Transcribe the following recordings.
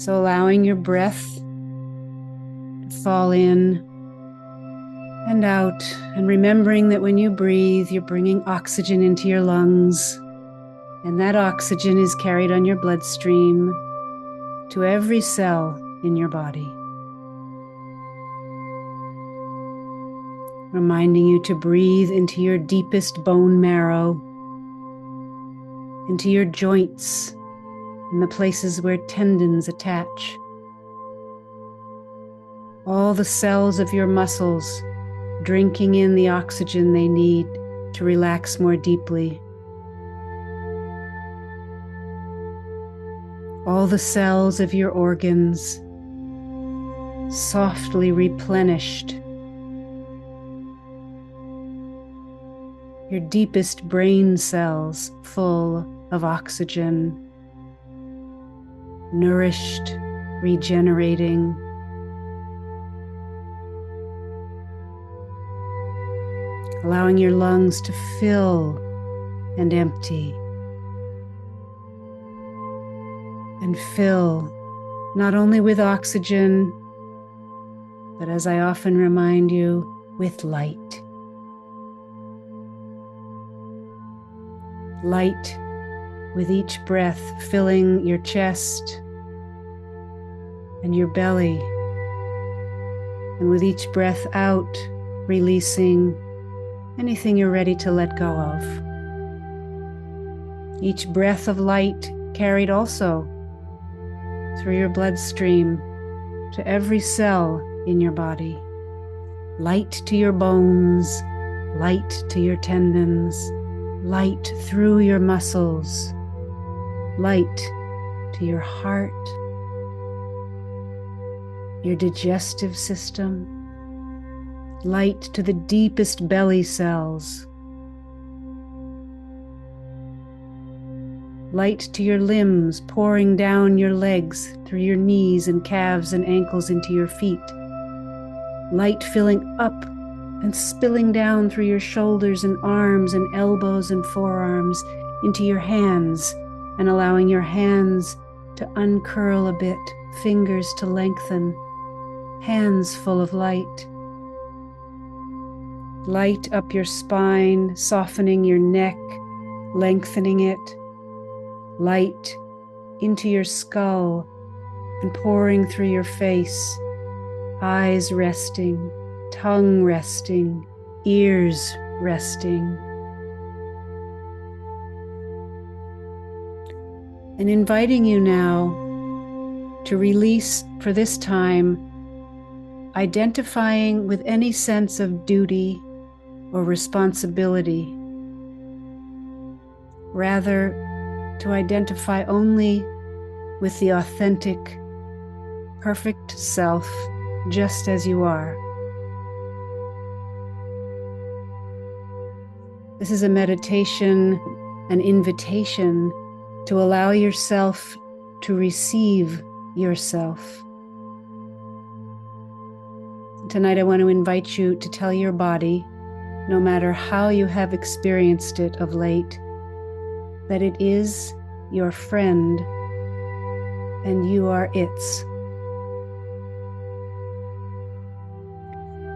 So allowing your breath to fall in and out, and remembering that when you breathe, you're bringing oxygen into your lungs, and that oxygen is carried on your bloodstream to every cell in your body. Reminding you to breathe into your deepest bone marrow, into your joints, and the places where tendons attach. All the cells of your muscles drinking in the oxygen they need to relax more deeply. All the cells of your organs softly replenished. Your deepest brain cells full of oxygen, nourished, regenerating. Allowing your lungs to fill and empty. And fill not only with oxygen, but as I often remind you, with light. Light with each breath filling your chest and your belly, and with each breath out, releasing anything you're ready to let go of. Each breath of light carried also through your bloodstream to every cell in your body. Light to your bones, light to your tendons, light through your muscles, light to your heart, your digestive system, light to the deepest belly cells, light to your limbs, pouring down your legs through your knees and calves and ankles into your feet, light filling up and spilling down through your shoulders and arms and elbows and forearms into your hands, and allowing your hands to uncurl a bit, fingers to lengthen, hands full of light. Light up your spine, softening your neck, lengthening it. Light into your skull and pouring through your face, eyes resting, tongue resting, ears resting. And inviting you now to release, for this time, identifying with any sense of duty or responsibility. Rather, to identify only with the authentic, perfect self, just as you are. This is a meditation, an invitation to allow yourself to receive yourself. Tonight I want to invite you to tell your body, no matter how you have experienced it of late, that it is your friend and you are its.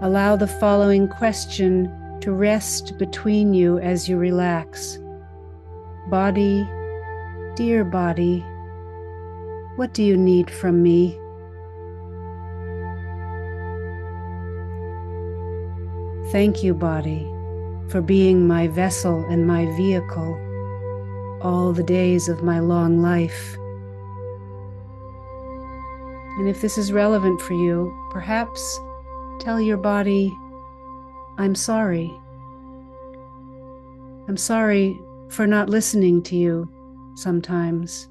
Allow the following question to rest between you as you relax. Body, dear body, what do you need from me? Thank you, body, for being my vessel and my vehicle all the days of my long life. And if this is relevant for you, perhaps tell your body, I'm sorry. I'm sorry for not listening to you sometimes.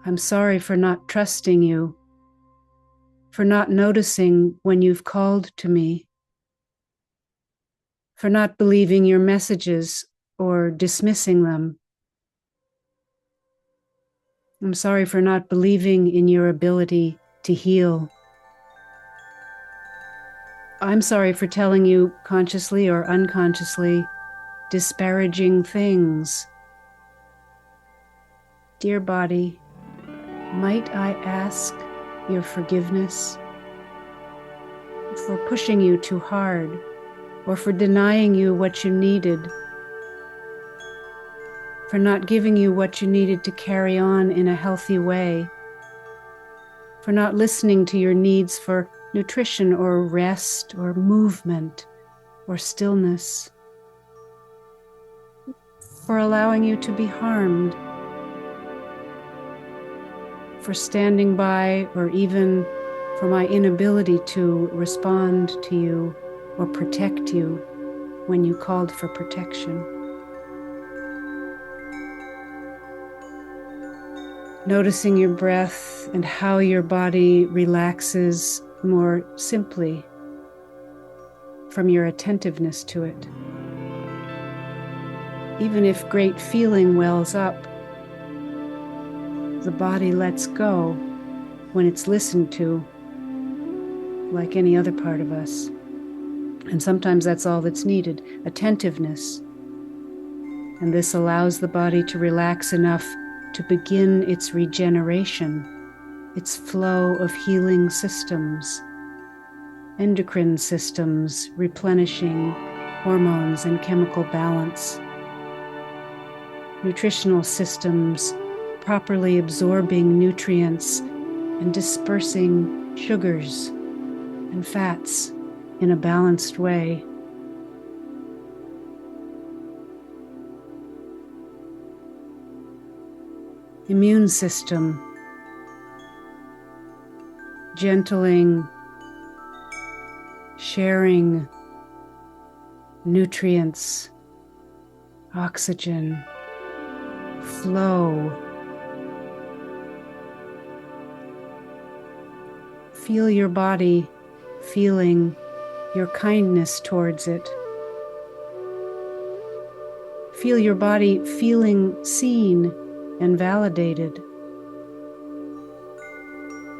I'm sorry for not trusting you, for not noticing when you've called to me, for not believing your messages or dismissing them. I'm sorry for not believing in your ability to heal. I'm sorry for telling you, consciously or unconsciously, disparaging things. Dear body, Might I ask your forgiveness for pushing you too hard, or for denying you what you needed, for not giving you what you needed to carry on in a healthy way, for not listening to your needs for nutrition or rest or movement or stillness, for allowing you to be harmed, for standing by, or even for my inability to respond to you or protect you when you called for protection. Noticing your breath and how your body relaxes more simply from your attentiveness to it. Even if great feeling wells up, the body lets go when it's listened to, like any other part of us. And sometimes that's all that's needed, attentiveness. And this allows the body to relax enough to begin its regeneration, its flow of healing systems, endocrine systems replenishing hormones and chemical balance, nutritional systems properly absorbing nutrients and dispersing sugars and fats in a balanced way. Immune system gentling, sharing nutrients, oxygen, flow. Feel your body feeling your kindness towards it. Feel your body feeling seen and validated.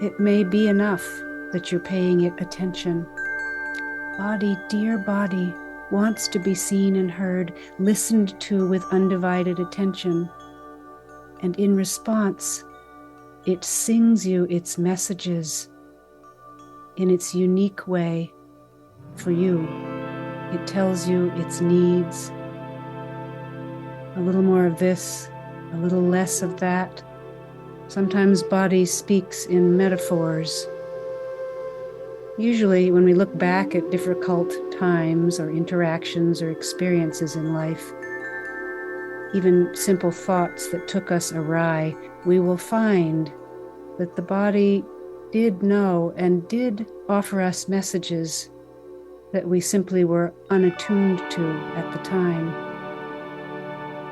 It may be enough that you're paying it attention. Body, dear body, wants to be seen and heard, listened to with undivided attention. And in response, it sings you its messages in its unique way for you. It tells you its needs. A little more of this, a little less of that. Sometimes body speaks in metaphors. Usually when we look back at difficult times or interactions or experiences in life, even simple thoughts that took us awry, we will find that the body did know and did offer us messages that we simply were unattuned to at the time.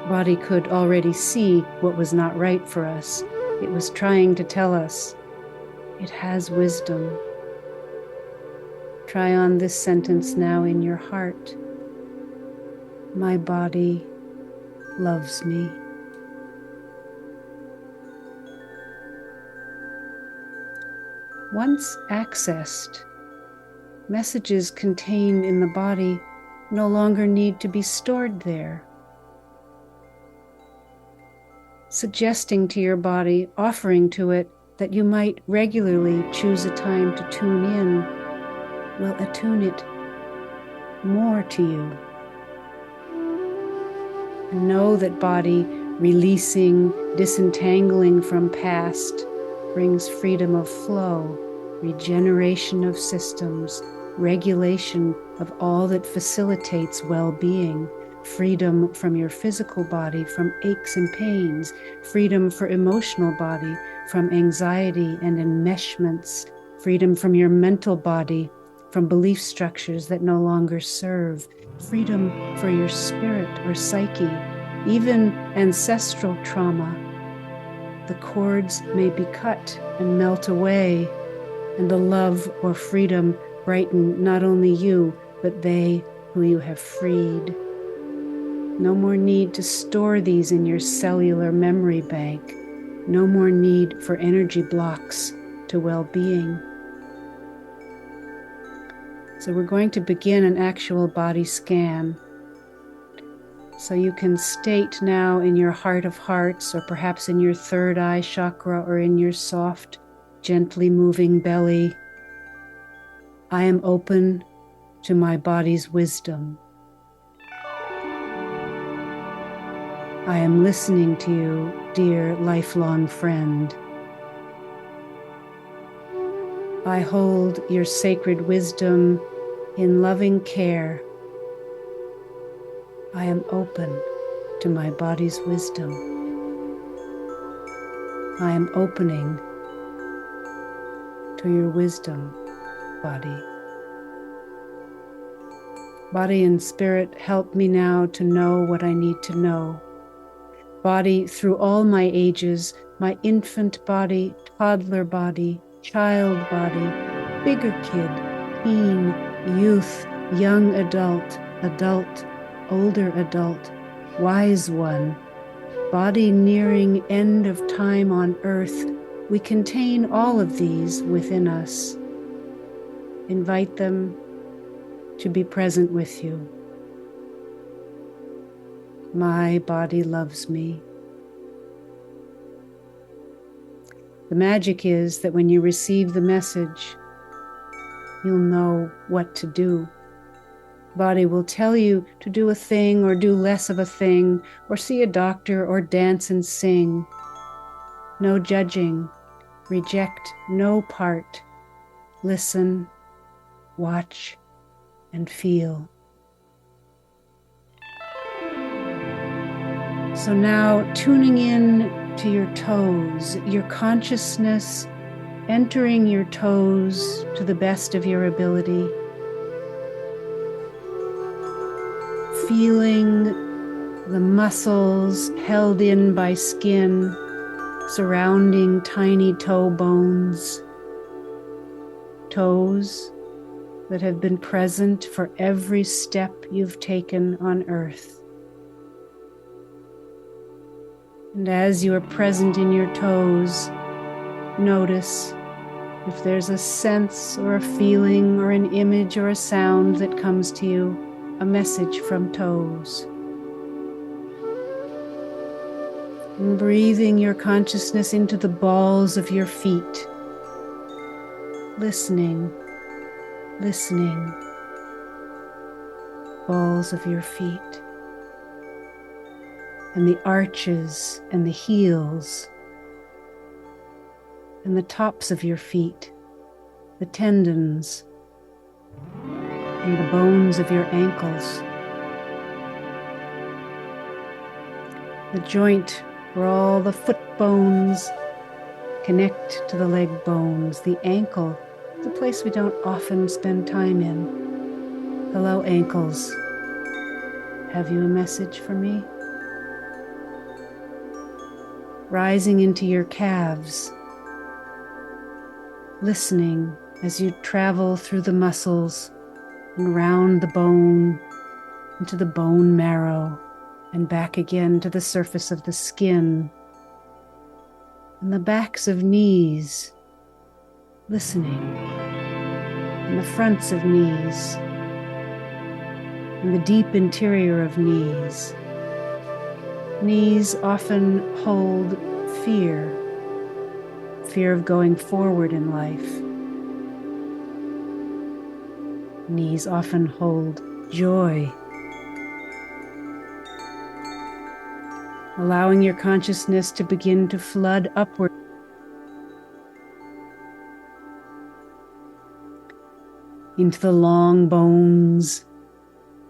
Body could already see what was not right for us. It was trying to tell us it has wisdom. Try on this sentence now in your heart. My body loves me. Once accessed, messages contained in the body no longer need to be stored there. Suggesting to your body, offering to it that you might regularly choose a time to tune in will attune it more to you. And know that body releasing, disentangling from past brings freedom of flow, regeneration of systems, regulation of all that facilitates well-being, freedom from your physical body, from aches and pains, freedom for emotional body, from anxiety and enmeshments, freedom from your mental body, from belief structures that no longer serve, freedom for your spirit or psyche, even ancestral trauma. The cords may be cut and melt away, and the love or freedom brighten not only you, but they who you have freed. No more need to store these in your cellular memory bank. No more need for energy blocks to well-being. So we're going to begin an actual body scan. So you can state now in your heart of hearts, or perhaps in your third eye chakra, or in your soft, gently moving belly, I am open to my body's wisdom. I am listening to you, dear lifelong friend. I hold your sacred wisdom in loving care. I am open to my body's wisdom. I am opening to your wisdom, body. Body and spirit, help me now to know what I need to know. Body, through all my ages, my infant body, toddler body, child body, bigger kid, teen, youth, young adult, adult, older adult, wise one, body nearing end of time on earth, we contain all of these within us. Invite them to be present with you. My body loves me. The magic is that when you receive the message, you'll know what to do. Body will tell you to do a thing or do less of a thing, or see a doctor or dance and sing. No judging, reject no part. Listen, watch, and feel. So now tuning in to your toes, your consciousness entering your toes to the best of your ability. Feeling the muscles held in by skin surrounding tiny toe bones. Toes that have been present for every step you've taken on earth. And as you are present in your toes, notice if there's a sense or a feeling or an image or a sound that comes to you, a message from toes. And breathing your consciousness into the balls of your feet. Listening, listening. Balls of your feet. And the arches and the heels. And the tops of your feet. The tendons. And the bones of your ankles. The joint where all the foot bones connect to the leg bones. The ankle, the place we don't often spend time in. Hello, ankles. Have you a message for me? Rising into your calves. Listening as you travel through the muscles and round the bone into the bone marrow and back again to the surface of the skin and the backs of knees, listening, and the fronts of knees and the deep interior of knees. Knees often hold fear, fear of going forward in life. Knees often hold joy. Allowing your consciousness to begin to flood upward. Into the long bones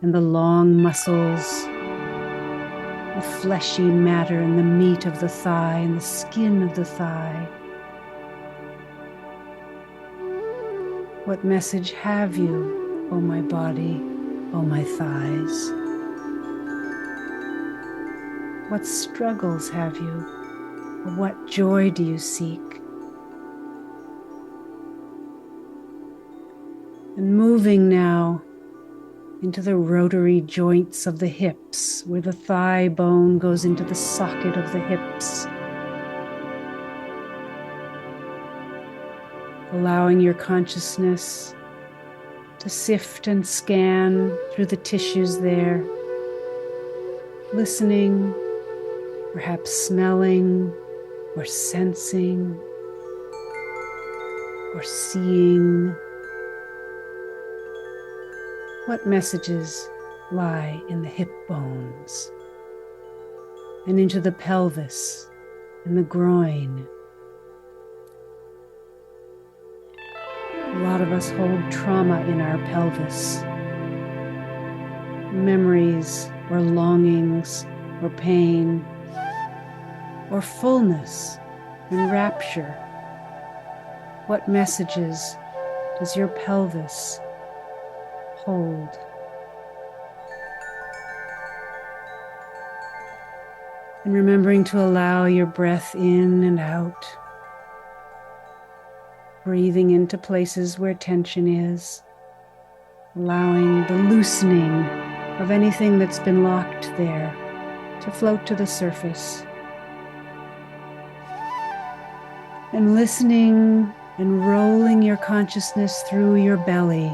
and the long muscles, the fleshy matter and the meat of the thigh and the skin of the thigh. What message have you, O my body, O my thighs? What struggles have you? Or what joy do you seek? And moving now into the rotary joints of the hips, where the thigh bone goes into the socket of the hips. Allowing your consciousness to sift and scan through the tissues there. listening, perhaps smelling or sensing or seeing. What messages lie in the hip bones and into the pelvis and the groin? A lot of us hold trauma in our pelvis, memories or longings or pain or fullness and rapture. What messages does your pelvis hold? And remembering to allow your breath in and out, breathing into places where tension is, allowing the loosening of anything that's been locked there to float to the surface. And listening and rolling your consciousness through your belly.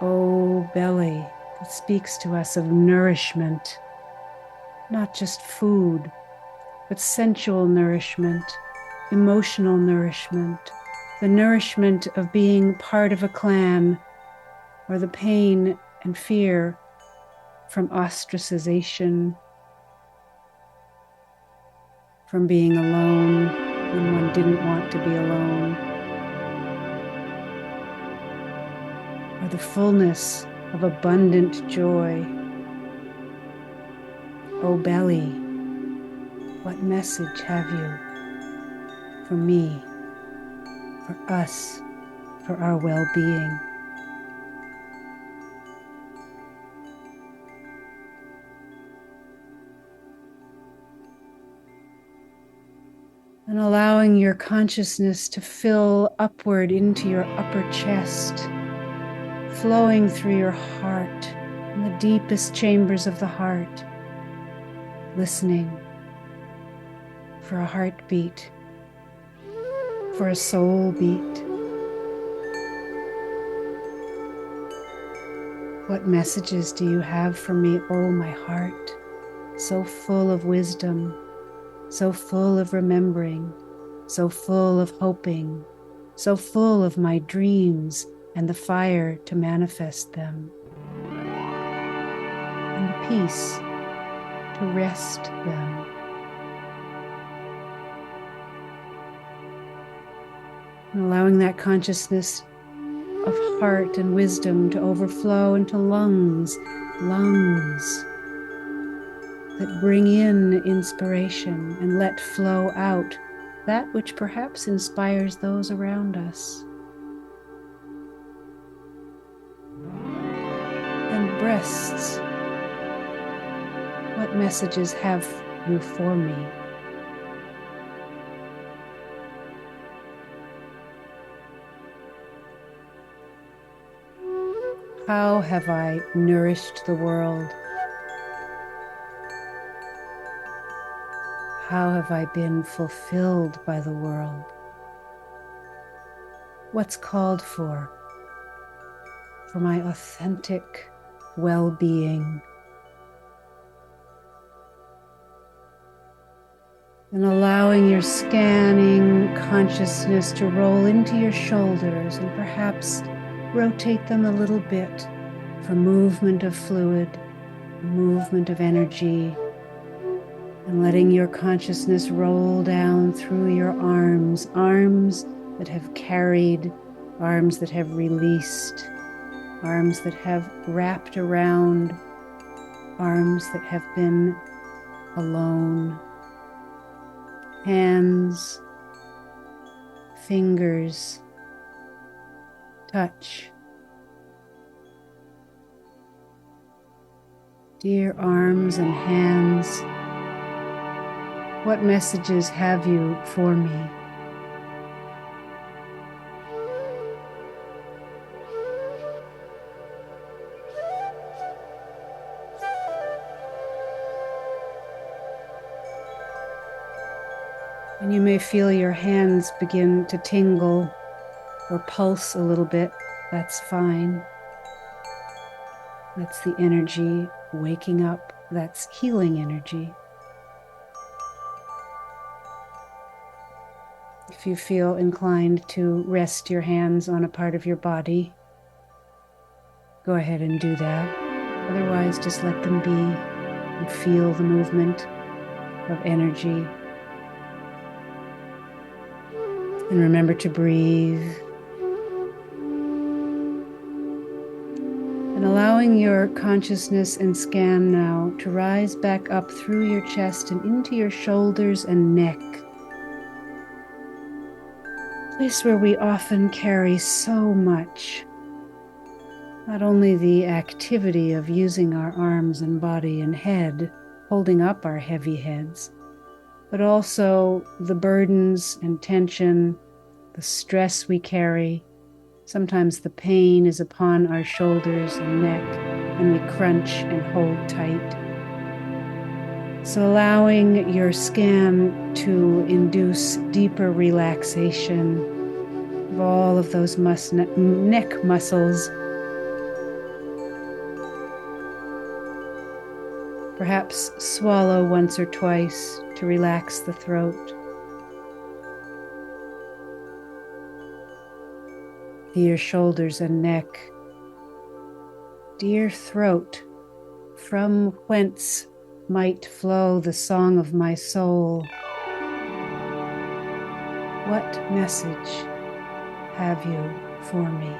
Oh, belly, that speaks to us of nourishment, not just food, but sensual nourishment, emotional nourishment, the nourishment of being part of a clan, or the pain and fear from ostracization, from being alone when one didn't want to be alone, or the fullness of abundant joy. Oh belly, what message have you for me, for us, for our well-being? And allowing your consciousness to fill upward into your upper chest, flowing through your heart, in the deepest chambers of the heart, listening for a heartbeat, for a soul beat. What messages do you have for me, oh my heart, so full of wisdom, so full of remembering, so full of hoping, so full of my dreams and the fire to manifest them, and the peace to rest them. And allowing that consciousness of heart and wisdom to overflow into lungs that bring in inspiration and let flow out that which perhaps inspires those around us. And breasts, what messages have you for me? How have I nourished the world? How have I been fulfilled by the world? What's called for my authentic well-being? And allowing your scanning consciousness to roll into your shoulders and perhaps rotate them a little bit for movement of fluid, movement of energy, and letting your consciousness roll down through your arms, arms that have carried, arms that have released, arms that have wrapped around, arms that have been alone, hands, fingers, touch. Dear arms and hands, what messages have you for me? And you may feel your hands begin to tingle or pulse a little bit. That's fine. That's the energy waking up. That's healing energy. If you feel inclined to rest your hands on a part of your body, go ahead and do that. Otherwise, just let them be and feel the movement of energy. And remember to breathe. And allowing your consciousness and scan now to rise back up through your chest and into your shoulders and neck. Place where we often carry so much. Not only the activity of using our arms and body and head, holding up our heavy heads, but also the burdens and tension, the stress we carry. Sometimes the pain is upon our shoulders and neck, and we crunch and hold tight. So allowing your scan to induce deeper relaxation of all of those neck muscles. Perhaps swallow once or twice to relax the throat. Dear shoulders and neck, dear throat, from whence might flow the song of my soul. What message have you for me?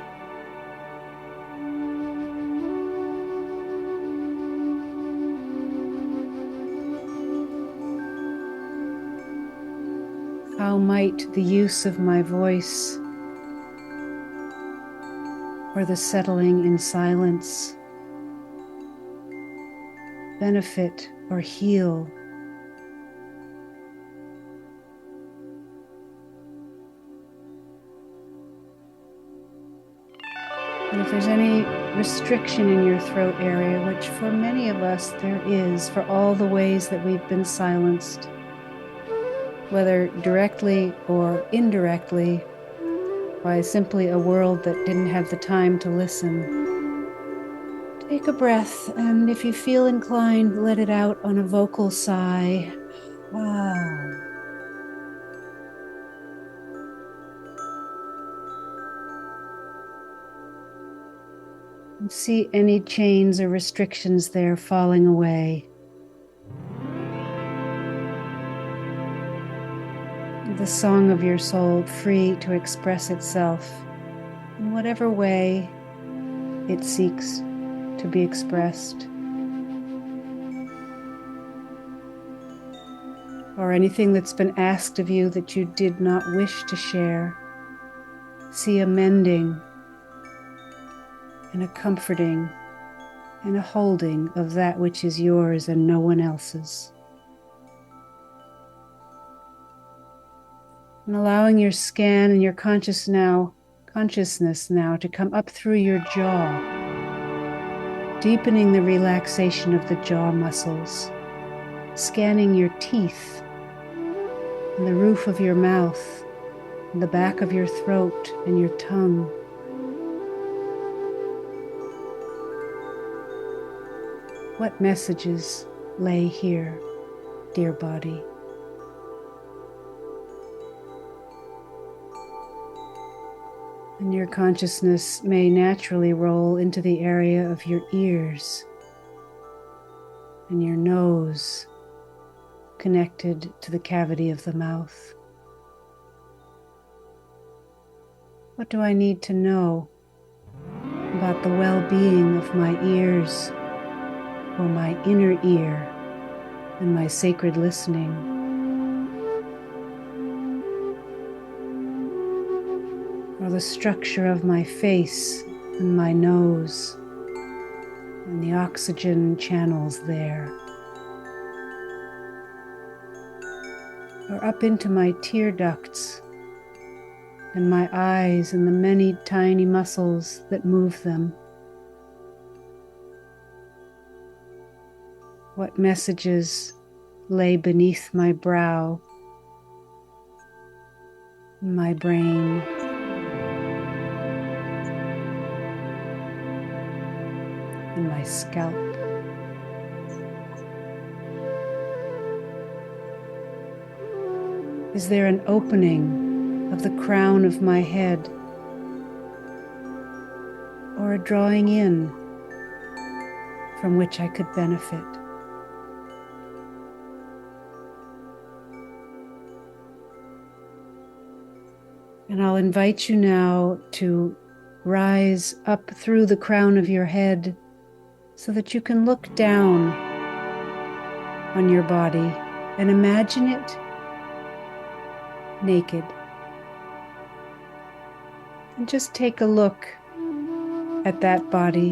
How might the use of my voice or the settling in silence benefit or heal? And if there's any restriction in your throat area, which for many of us there is, for all the ways that we've been silenced, whether directly or indirectly, by simply a world that didn't have the time to listen. Take a breath, and if you feel inclined, let it out on a vocal sigh. Wow. And see any chains or restrictions there falling away. The song of your soul free to express itself in whatever way it seeks to be expressed. Or anything that's been asked of you that you did not wish to share. See a mending and a comforting and a holding of that which is yours and no one else's. And allowing your scan and your consciousness now to come up through your jaw, deepening the relaxation of the jaw muscles, scanning your teeth and the roof of your mouth, and the back of your throat and your tongue. What messages lay here, dear body? And your consciousness may naturally roll into the area of your ears and your nose, connected to the cavity of the mouth. What do I need to know about the well-being of my ears or my inner ear and my sacred listening? Or the structure of my face and my nose and the oxygen channels there? Or up into my tear ducts and my eyes and the many tiny muscles that move them? What messages lay beneath my brow, my brain, and my scalp? Is there an opening of the crown of my head, or a drawing in from which I could benefit? And I'll invite you now to rise up through the crown of your head so that you can look down on your body and imagine it naked. And just take a look at that body.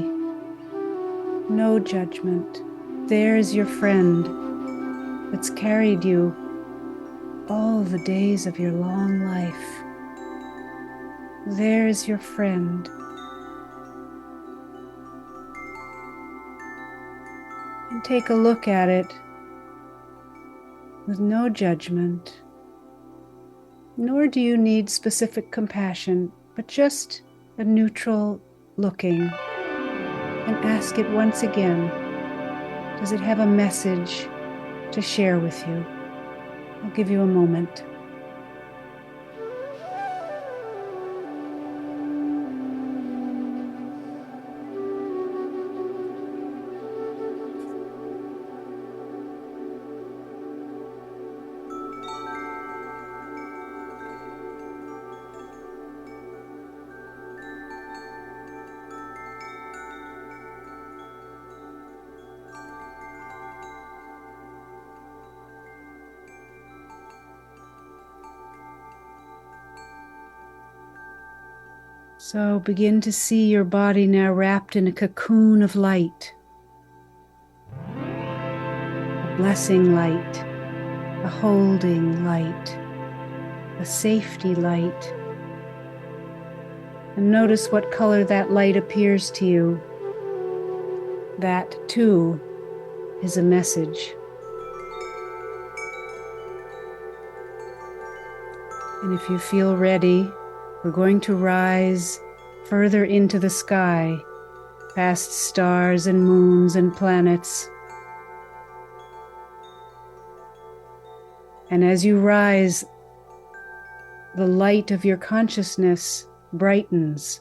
No judgment. There is your friend that's carried you all the days of your long life. There is your friend. And take a look at it with no judgment, nor do you need specific compassion, but just a neutral looking, and ask it once again, does it have a message to share with you? I'll give you a moment. So begin to see your body now wrapped in a cocoon of light, a blessing light, a holding light, a safety light. And notice what color that light appears to you. That too is a message. And if you feel ready, we're going to rise further into the sky, past stars and moons and planets. And as you rise, the light of your consciousness brightens,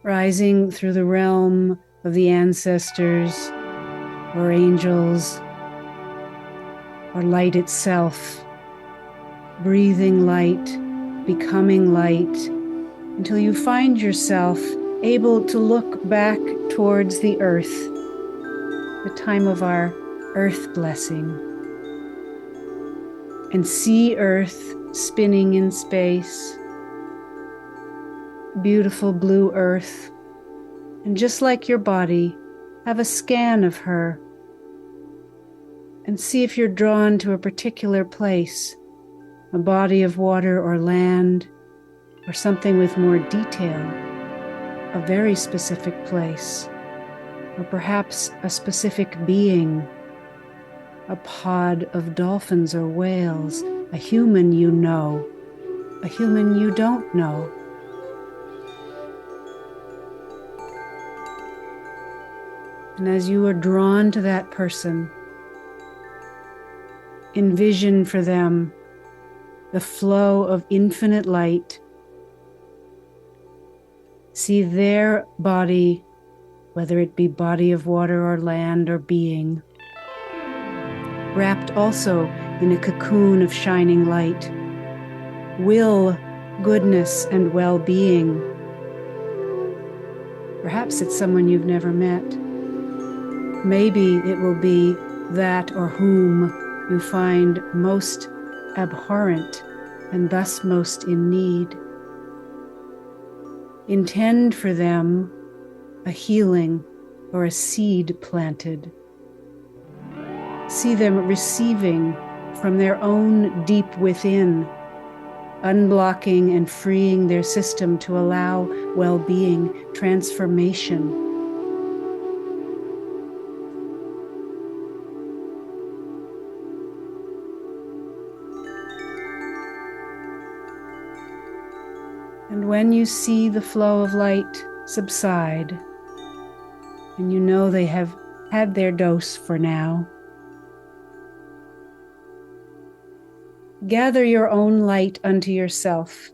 rising through the realm of the ancestors or angels or light itself. Breathing light, becoming light, until you find yourself able to look back towards the earth, the time of our earth blessing, and see earth spinning in space, beautiful blue earth, and just like your body, have a scan of her and see if you're drawn to a particular place, a body of water or land, or something with more detail, a very specific place, or perhaps a specific being, a pod of dolphins or whales, a human you know, a human you don't know. And as you are drawn to that person, envision for them the flow of infinite light. See their body, whether it be body of water or land or being, wrapped also in a cocoon of shining light. Will, goodness, and well-being. Perhaps it's someone you've never met. Maybe it will be that or whom you find most abhorrent and thus most in need. Intend for them a healing or a seed planted. See them receiving from their own deep within, unblocking and freeing their system to allow well-being, transformation. And when you see the flow of light subside, and you know they have had their dose for now, gather your own light unto yourself.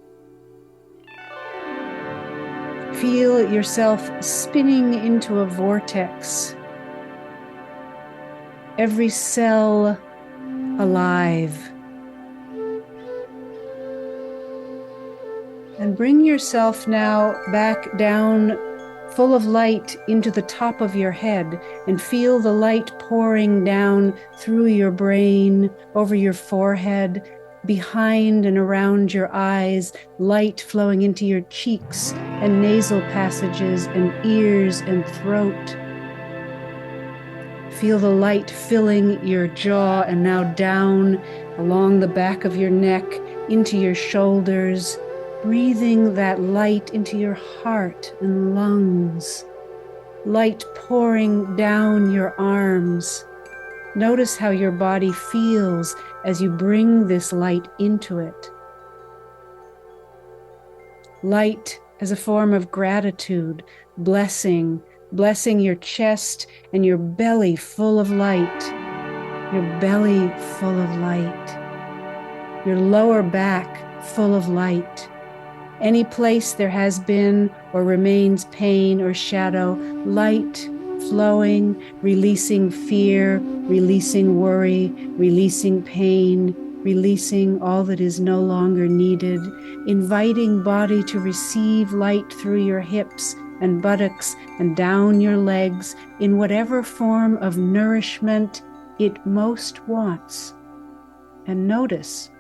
Feel yourself spinning into a vortex, every cell alive. And bring yourself now back down, full of light, into the top of your head, and feel the light pouring down through your brain, over your forehead, behind and around your eyes, light flowing into your cheeks and nasal passages and ears and throat. Feel the light filling your jaw and now down along the back of your neck, into your shoulders, breathing that light into your heart and lungs, light pouring down your arms. Notice how your body feels as you bring this light into it. Light as a form of gratitude, blessing your chest and your belly full of light, your belly full of light, your lower back full of light. Any place there has been or remains pain or shadow, light flowing, releasing fear, releasing worry, releasing pain, releasing all that is no longer needed, inviting body to receive light through your hips and buttocks and down your legs in whatever form of nourishment it most wants. And notice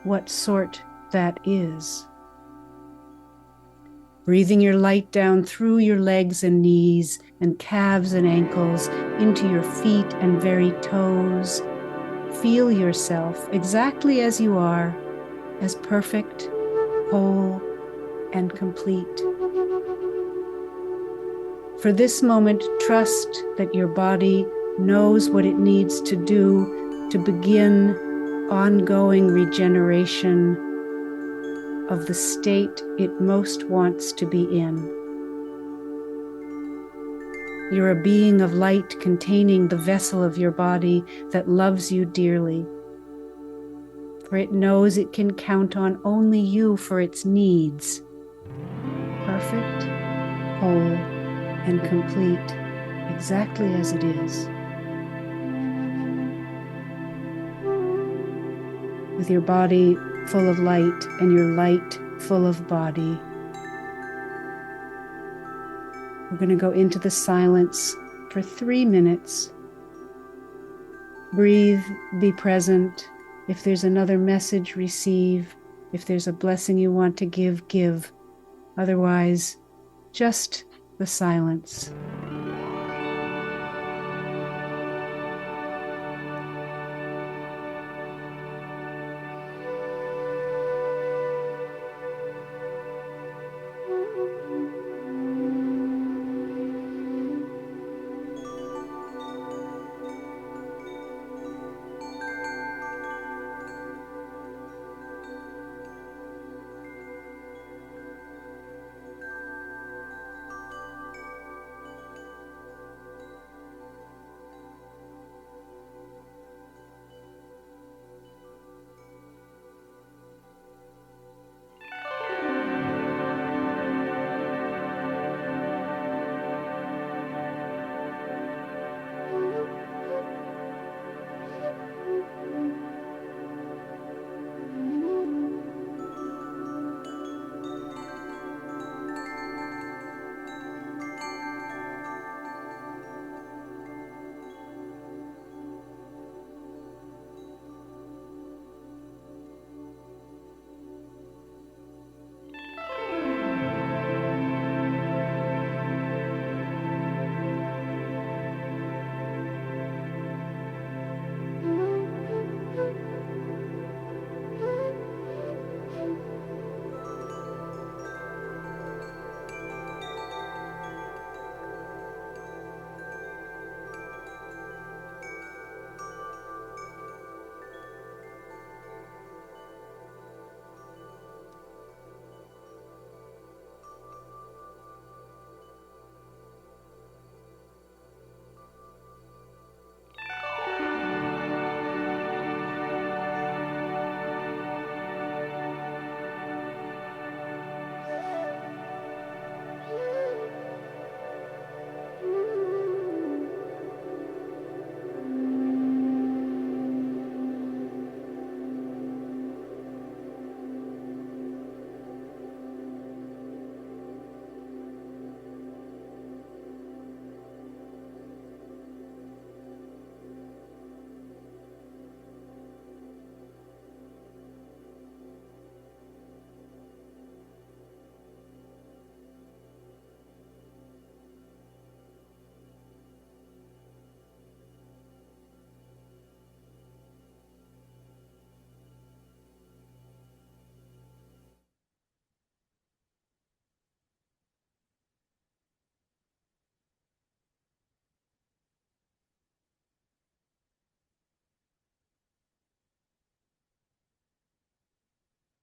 what sort that is. Breathing your light down through your legs and knees and calves and ankles into your feet and very toes. Feel yourself exactly as you are, as perfect, whole, and complete. For this moment, trust that your body knows what it needs to do to begin ongoing regeneration of the state it most wants to be in. You're a being of light containing the vessel of your body that loves you dearly, for it knows it can count on only you for its needs, perfect, whole, and complete, exactly as it is. With your body full of light and your light full of body, we're going to go into the silence for 3 minutes. Breathe, be present. If there's another message, receive. If there's a blessing you want to give, give. Otherwise, just the silence.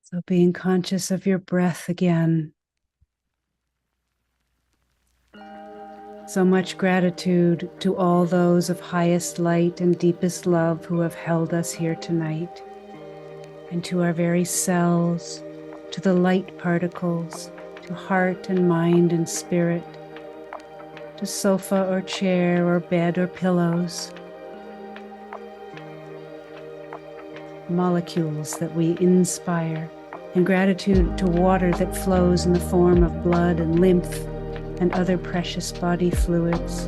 So being conscious of your breath again. So much gratitude to all those of highest light and deepest love who have held us here tonight, and to our very cells, to the light particles, to heart and mind and spirit, to sofa or chair or bed or pillows, molecules that we inspire, and gratitude to water that flows in the form of blood and lymph and other precious body fluids.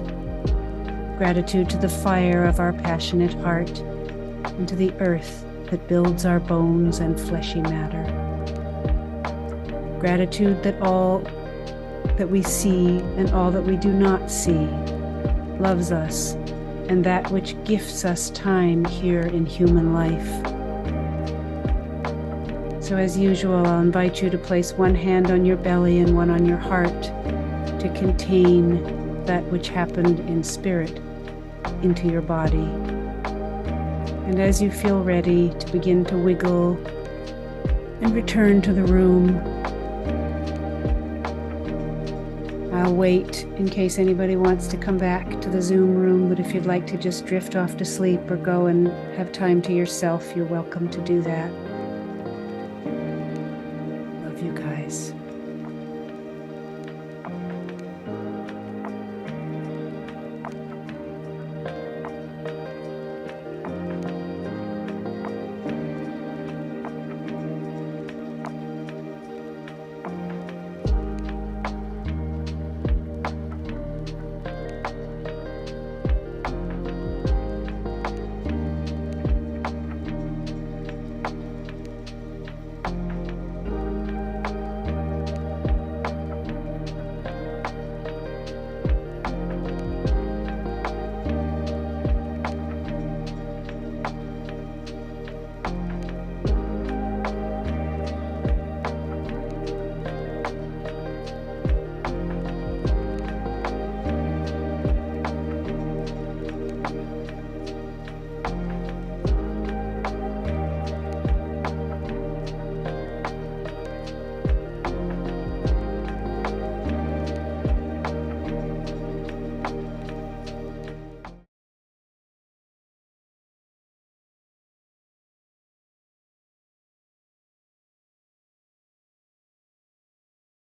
Gratitude to the fire of our passionate heart and to the earth that builds our bones and fleshy matter. Gratitude that all that we see and all that we do not see loves us, and that which gifts us time here in human life. So as usual, I'll invite you to place one hand on your belly and one on your heart to contain that which happened in spirit into your body. And as you feel ready to begin to wiggle and return to the room, I'll wait in case anybody wants to come back to the Zoom room, but if you'd like to just drift off to sleep or go and have time to yourself, you're welcome to do that.